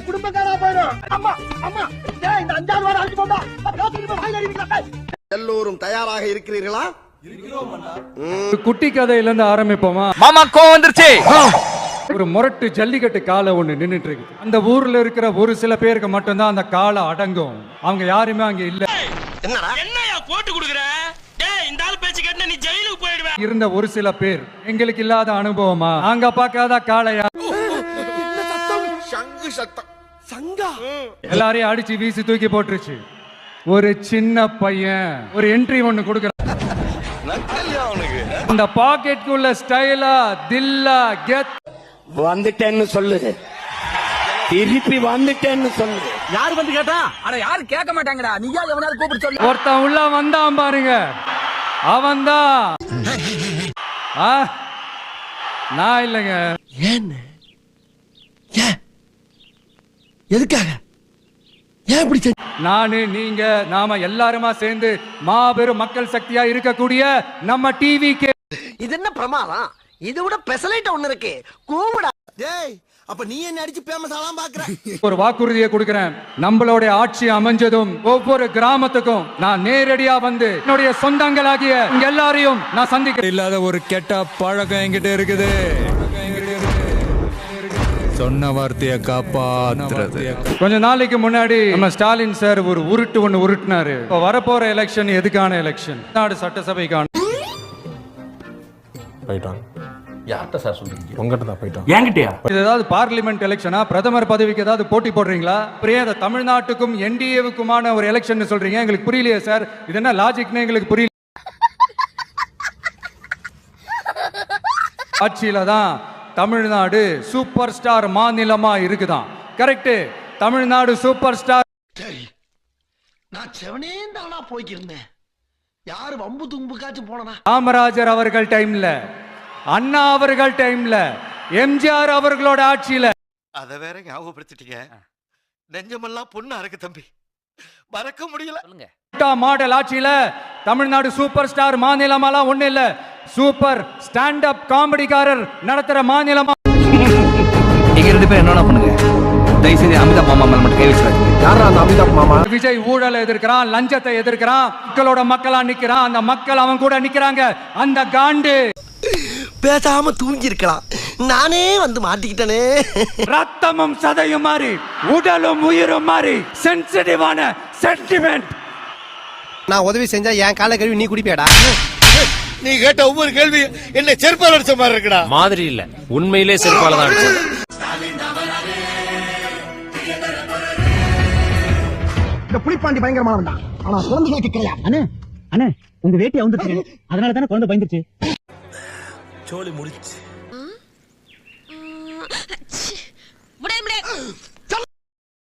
குடும்பக்காரா போயிடும். எல்லோரும் தயாராக இருக்கிறீர்களா? குட்டி கதையில இருந்து ஆரம்பிப்போமா? மாமா கோவம் வந்துருச்சு. ஒரு முரட்டு ஜல்லிக்கட்டு காலை ஒண்ணு நின்னுட்டு இருக்கு. அந்த ஊர்ல இருக்கிற ஒரு சில பேருக்கு மட்டும்தான் அந்த காலை அடங்கும். அவங்க யாருமே அங்க இல்ல. என்னையா போட்டு குடுக்குற? டேய் இந்த ஆள் பேச்சு கேட்டா நீ ஜெயிலுக்கு போயிடுவே. இருந்த ஒரு சில பேர் எங்களுக்கு இல்லாத அனுபவமா? அங்க பார்க்காத காளையா? சங்கு சத்தம். சங்கா எல்லாரையும் அடிச்சு வீசி தூக்கி போட்டுருச்சு. ஒரு சின்ன பையன் ஒரு என்ட்ரி ஒண்ணு கொடுக்கற. இந்த பாக்கெட்டுக்குள்ள ஸ்டைலா தில்லா கெத் வந்துட்டேன்னு சொல்லு, திருப்பி வந்துட்டேன்னு சொல்லு. யாரு வந்து கேட்டா? அட யாரு கேட்க மாட்டாங்கடா. நீயா எவனாவது கூப்பிட்டு சொல்லு. ஒருத்தன் உள்ள வந்தான் பாருங்க, அவன்தான். நான் இல்லைங்க. ஏன்னு? எதுக்காக? ஏன் இப்படி? நானு நீங்க நாம எல்லாருமா சேர்ந்து மாபெரும் மக்கள் சக்தியா இருக்கக்கூடிய நம்ம டிவிக்கு. இது என்ன பிரமாதம்? இது விட பெசலைட் ஒண்ணு இருக்கு. கூவுடா. டேய், அப்ப நீ என்ன அடிச்சு ஃபேமஸ் ஆலாம் பாக்குற? ஒரு வாக்குறுதியை கொடுக்கிறேன். நம்மளோட ஆட்சி அமைஞ்சதும் ஒவ்வொரு கிராமத்துக்கும் நான் நேரடியா வந்து என்னுடைய சொந்தங்களாகிய எல்லாரையும் நான் சந்திக்க இல்லாத ஒரு கெட்ட பழக்கம் என்கிட்ட இருக்குது. சொன்ன வார்த்தையை காப்பாத்துறது. கொஞ்ச நாளைக்கு முன்னாடி நம்ம ஸ்டாலின் சார் ஒரு உருட்டு ஒண்ணு உருட்டினாரு. இப்ப வரப்போற எலெக்ஷன் எதுக்கான எலெக்ஷன்? நாடு சட்டசபைக்கான. ஏதாவது பார்லிமெண்ட் எலெக்ஷனா? பிரதமர் பதவிக்கு ஏதாவது போட்டி போடுறீங்களா? தமிழ்நாட்டுக்கும் என்டிஏவுக்குமான ஒரு எலெக்ஷன் சொல்றீங்க. எங்களுக்கு புரியலையே சார், இது என்ன லாஜிக்னு எங்களுக்கு புரியல. ஆட்சியில தான் தமிழ்நாடு சூப்பர் ஸ்டார் மாநிலமா இருக்குதான். கரெக்ட். Tamil Nadu super star. நான் செவனே தானா போய்க்கிருந்தேன். யாரு வம்பு தும்புக்காச்சும் போனா? காமராஜர் அவர்கள் டைம்ல, அண்ணா அவர்கள் டைம்ல, எம்ஜிஆர் அவர்களோட ஆட்சியில. அத வேற ஞாபகப்படுத்திட்டீங்க. நெஞ்சமெல்லாம் பொண்ணா இருக்கு தம்பி, மறக்க முடியல. மாடல் ஆட்சியில தமிழ்நாடு சூப்பர் ஸ்டார் மாநிலமாலாம் ஒண்ணு இல்ல, சூப்பர் ஸ்டாண்ட் அப் காமெடிக்காரர் நடத்துற மாநிலமா. நீங்க ரெண்டு பேரும் என்ன பண்ணுங்க, தயவுசெய்து அமிதாப் மாமா மேல மட்டும் கை வச்சிடாதீங்க. யாரா அந்த அமிதாப் மாமா? விஜய் ஊழலை எதிர்க்கிறான், லஞ்சத்தை எதிர்க்கிறான், மக்களோட மக்களா நிக்கிறான். அந்த மக்கள் அவன் கூட நிக்கிறாங்க. அந்த காண்டு பேசாம தூங்கி இருக்கலாம். நானே வந்து மாட்டிக்கிட்டனே. ரத்தமும் சதையும் மாறி, உடலும் உயிரும் மாறி, சென்சிட்டிவான சென்டிமெண்ட். நான் உதவி செஞ்சா என் கால கழுவி நீ குடிப்பியாடா? நீ கேட்ட ஒவ்வொரு கேள்வி என்ன செருப்பால் அடிச்ச மாதிரி இருக்குடா. மாதிரி இல்ல, உண்மையிலே செருப்பால தான் அடிச்சது. இந்த புலிப்பாண்டி பயங்கரமானவன்டா. ஆனா குழந்தைகளுக்கு கிடையாது. அண்ணே அண்ணே, உங்க வேட்டியை வந்துருச்சு, அதனால தானே குழந்தை பயந்துருச்சு. சோலி முடிச்சு.